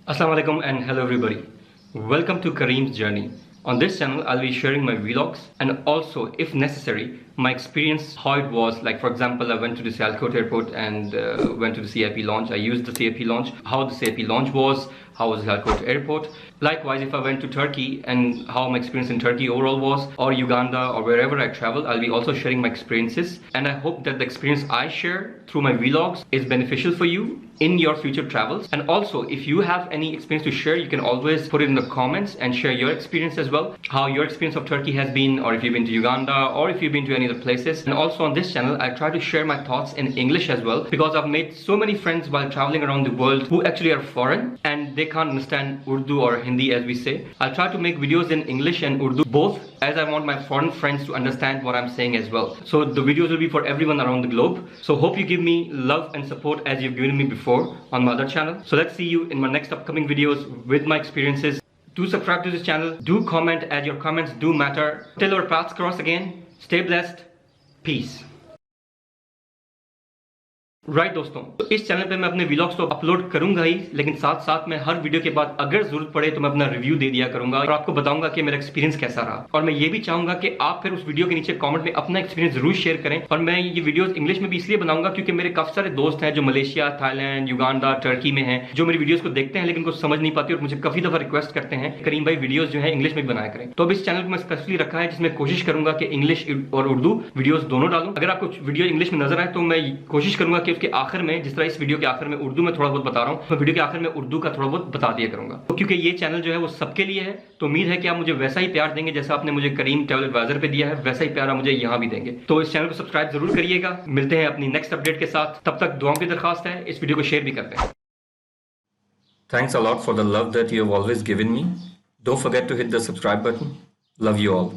Assalamu alaikum and hello everybody. Welcome to Karim's journey. On this channel, I'll be sharing my vlogs and also, if necessary, my experience, how it was. Like for example, I went to the Sialkot airport and went to the CIP launch. I used the CIP launch, how the CIP launch was, how was Sialkot airport. Likewise, if I went to Turkey and how my experience in Turkey overall was, or Uganda or wherever I travel, I'll be also sharing my experiences. And I hope that the experience I share through my vlogs is beneficial for you in your future travels. And also, if you have any experience to share, you can always put it in the comments and share your experience as well, how your experience of Turkey has been, or if you've been to Uganda, or if you've been to any other places. And also on this channel, I try to share my thoughts in English as well, because I've made so many friends while traveling around the world who actually are foreign and they can't understand Urdu or Hindi as we say. I'll try to make videos in English and Urdu both, as I want my foreign friends to understand what I'm saying as well. So the videos will be for everyone around the globe. So hope you give me love and support as you've given me before on my other channel. So let's see you in my next upcoming videos with my experiences. Do subscribe to this channel. Do comment, as your comments do matter. Till our paths cross again. Stay blessed. Peace. Right दोस्तों, तो इस channel पे मैं अपने vlogs तो upload करूंगा ही, लेकिन साथ साथ में हर वीडियो के बाद अगर जरूरत पड़े तो मैं अपना रिव्यू दे दिया करूंगा और आपको बताऊंगा कि मेरा एक्सपीरियंस कैसा रहा। और मैं ये भी चाहूंगा कि आप फिर उस वीडियो के नीचे कमेंट में अपना एक्सपीरियंस जरूर शेयर करें। और मैं ये वीडियोस इंग्लिश में भी इसलिए बनाऊंगा क्योंकि मेरे काफी सारे दोस्त हैं जो मलेशिया, थाईलैंड, युगांडा, टर्की में हैं, जो मेरी वीडियोस को देखते हैं लेकिन कुछ समझ नहीं पाते और मुझे काफी दफा रिक्वेस्ट करते हैं करीम भाई वीडियोस जो है इंग्लिश में बनाया करें। तो अब इस चैनल को मैं स्पेशली रखा है जिसमें कोशिश करूंगा कि इंग्लिश और उर्दू वीडियोस दोनों डालूं। अगर आपको वीडियो इंग्लिश में नजर आए तो मैं कोशिश करूंगा कि उसके आखिर में, जिस तरह इस वीडियो के आखिर में उर्दू में थोड़ा बहुत बता रहा हूं, मैं वीडियो के आखिर में उर्दू का थोड़ा बहुत बता दिया करूंगा। तो क्योंकि ये चैनल जो है वो सबके लिए है, तो उम्मीद है कि आप मुझे वैसा ही प्यार देंगे जैसा आपने मुझे करीम ट्रैवल एडवाइजर पे दिया है, वैसा ही प्यार आप मुझे यहां भी देंगे। तो इस चैनल को सब्सक्राइब जरूर करिएगा। मिलते हैं अपनी नेक्स्ट अपडेट के साथ, तब तक दुआओं की दरखास्त है, इस वीडियो को शेयर भी करते हैं। Thanks a lot for the love that you have always given me. Don't forget to hit the subscribe button. Love you all.